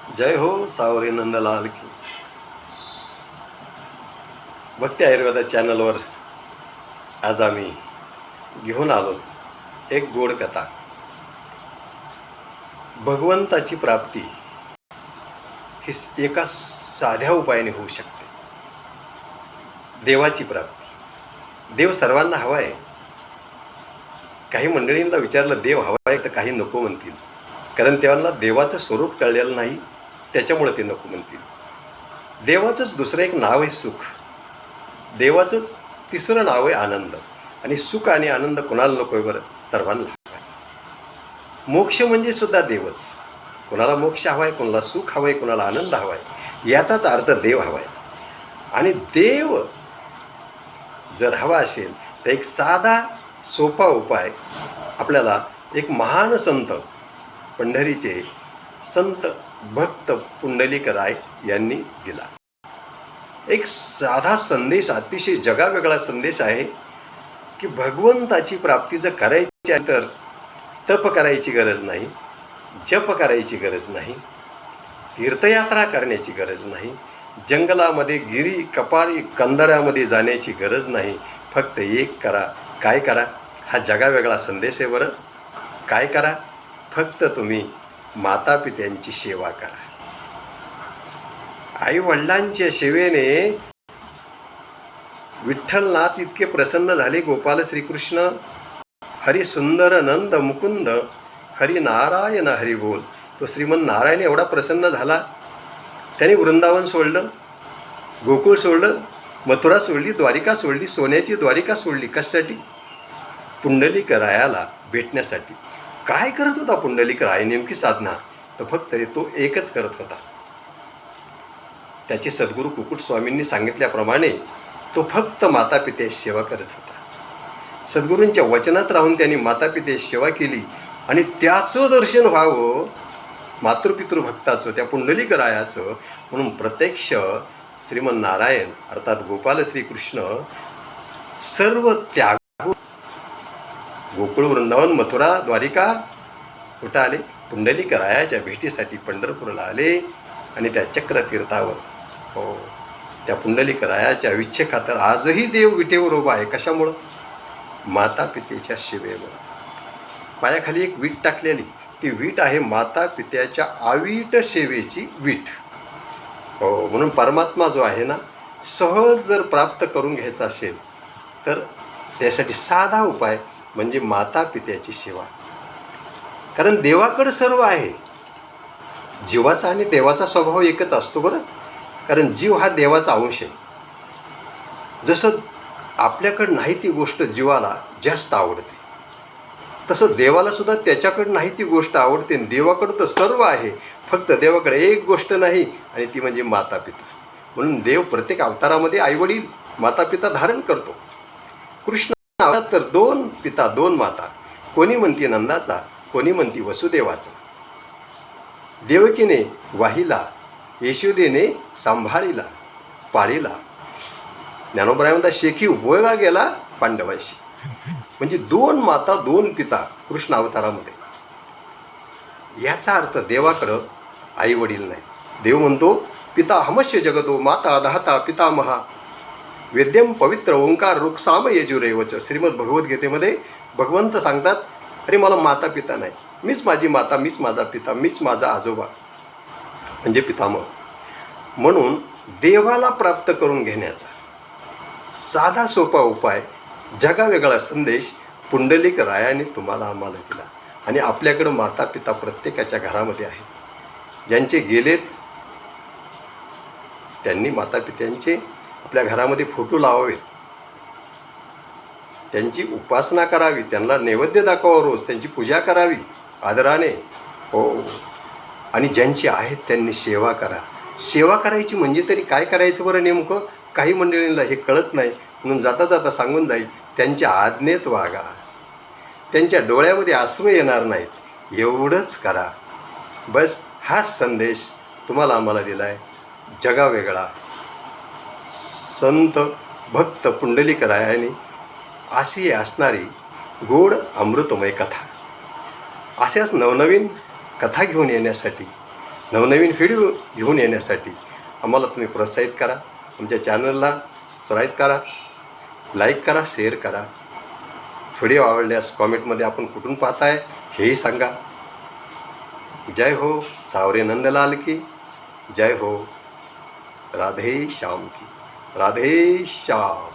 जय हो सावरे नंदलाल की. भक्ती आयुर्वेदा चॅनलवर आज आम्ही घेऊन आलो एक गोड कथा. भगवंताची प्राप्ती ही एका साध्या उपायाने होऊ शकते. देवाची प्राप्ती. देव सर्वांना हवा आहे. काही मंडळींना विचारलं देव हवा आहे तर काही नको म्हणतील, कारण त्यांना देवाचं स्वरूप कळलेलं नाही, त्याच्यामुळे ते नको म्हणतील. देवाचंच दुसरं एक नाव आहे सुख. देवाचंच तिसरं नाव आहे आनंद. आणि सुख आणि आनंद कोणाला नको आहे बरं? सर्वांना हवा आहे. मोक्ष म्हणजे सुद्धा देवच. कोणाला मोक्ष हवा आहे, कोणाला सुख हवं आहे, कोणाला आनंद हवा आहे, याचाच अर्थ देव हवा आहे. आणि देव जर हवा असेल तर एक साधा सोपा उपाय आपल्याला एक महान संत, पंढरीचे संत भक्त पुंडलिकराय यांनी दिला. एक साधा संदेश, अतिशय जगावेगळा संदेश आहे की भगवंताची प्राप्ती जर करायची आहे तर तप करायची गरज नाही, जप करायची गरज नाही, तीर्थयात्रा करण्याची गरज नाही, जंगलामध्ये गिरी कपारी कंदाऱ्यामध्ये जाण्याची गरज नाही. फक्त एक करा. काय करा? हा जगावेगळा संदेश आहे बरं. काय करा? फक्त तुम्ही मातापित्यांची सेवा करा. आई वडिलांच्या सेवेने विठ्ठलनाथ इतके प्रसन्न झाले. गोपाल श्रीकृष्ण हरी सुंदर नंद मुकुंद हरी नारायण हरी बोल. तो श्रीमन नारायण एवढा प्रसन्न झाला, त्याने वृंदावन सोडलं, गोकुळ सोडलं, मथुरा सोडली, द्वारिका सोडली, सोन्याची द्वारिका सोडली. कशासाठी? पुंडलिकरायाला भेटण्यासाठी. काय करत होता पुंडलिकराय? नेमकी साधना तर फक्त तो एकच करत होता. त्याचे सद्गुरू कुकुट स्वामींनी सांगितल्याप्रमाणे तो फक्त मातापित्याची सेवा करत होता. सद्गुरूंच्या वचनात राहून त्यांनी मातापित्याची सेवा केली आणि त्याचं दर्शन व्हावं, मातृपितृभक्ताचं, त्या पुंडलिकरायाचं, म्हणून प्रत्यक्ष श्रीमन नारायण अर्थात गोपाल श्रीकृष्ण सर्व त्याग गोकुळ, वृंदावन, मथुरा, द्वारिका कुठं आले? पुंडलिकरायाच्या भेटीसाठी पंढरपूरला आले. आणि त्या चक्रतीर्थावर, हो, त्या पुंडलिकरायाच्या इच्छेखातर आजही देव विटेवर उभा आहे. कशामुळं? मातापितेच्या सेवेमुळं. पायाखाली एक वीट टाकलेली, ती वीट आहे मातापित्याच्या आवीट सेवेची वीट. हो, म्हणून परमात्मा जो आहे ना, सहज जर प्राप्त करून घ्यायचा असेल तर त्यासाठी साधा उपाय म्हणजे मातापित्याची सेवा. कारण देवाकडं सर्व आहे. जीवाचा आणि देवाचा स्वभाव एकच असतो बरं. कारण जीव हा देवाचा अंश आहे. जसं आपल्याकडं नाही ती गोष्ट जीवाला जास्त आवडते, तसं देवाला सुद्धा त्याच्याकडं नाही ती गोष्ट आवडते. देवाकडं तर सर्व आहे, फक्त देवाकडे एक गोष्ट नाही, आणि ती म्हणजे मातापिता. म्हणून देव प्रत्येक अवतारामध्ये आईवडील मातापिता धारण करतो. कृष्ण अवतारात तर 2 पिता 2 माता. कोणी म्हणते नंदाचा, कोणी म्हणते वसुदेवाचा. देवकीने वाहिला, यशोदेने सांभाळीला पाळीला. ज्ञानोबराय शेखी उपयोगा गेला पांडवांशी. म्हणजे 2 माता 2 पिता कृष्ण अवतारामध्ये. याचा अर्थ देवाकडं आई वडील नाही. देव म्हणतो पिता हमस्य जगतो माता दाता पितामहा वेद्यम पवित्र ओंकार रुक्साम यजुरेवच. श्रीमद भगवद्गीतेमध्ये भगवंत सांगतात, अरे मला माता पिता नाही, मीच माझी माता, मीच माझा पिता, मीच माझा आजोबा म्हणजे पितामह. म्हणून देवाला प्राप्त करून घेण्याचा साधा सोपा उपाय, जगावेगळा संदेश पुंडलिकरायाने तुम्हाला आम्हाला दिला. आणि आपल्याकडं माता पिता प्रत्येकाच्या घरामध्ये आहे. ज्यांचे गेलेत त्यांनी मातापित्यांचे आपल्या घरामध्ये फोटो लावावेत, त्यांची उपासना करावी, त्यांना नैवेद्य दाखवावं, रोज त्यांची पूजा करावी आदराने. हो, आणि ज्यांची आहेत त्यांनी सेवा करा. सेवा करायची म्हणजे तरी काय करायचं बरं नेमकं? काही मंडळींना हे कळत नाही, म्हणून जाता जाता सांगून जाईल, त्यांच्या आज्ञेत वागा, त्यांच्या डोळ्यामध्ये अश्रू येणार नाहीत, एवढंच करा. बस हाच संदेश तुम्हाला आम्हाला दिला आहे. जगावेगळा संत भक्त पुंडलिकरायाने अशी असणारी गोड अमृतमय कथा, अशाच नवनवीन कथा घेऊन येण्यासाठी नवनवीन व्हिडिओ घेऊन येण्यासाठी आम्हाला तुम्ही प्रोत्साहित करा. आमच्या चॅनलला सबस्क्राईब करा, लाईक करा, शेअर करा. व्हिडिओ आवडल्यास कॉमेंटमध्ये आपण कुठून पाहताय हेही सांगा. जय हो सावरे नंदलाल की, जय हो राधे श्याम की, राधे श्याम.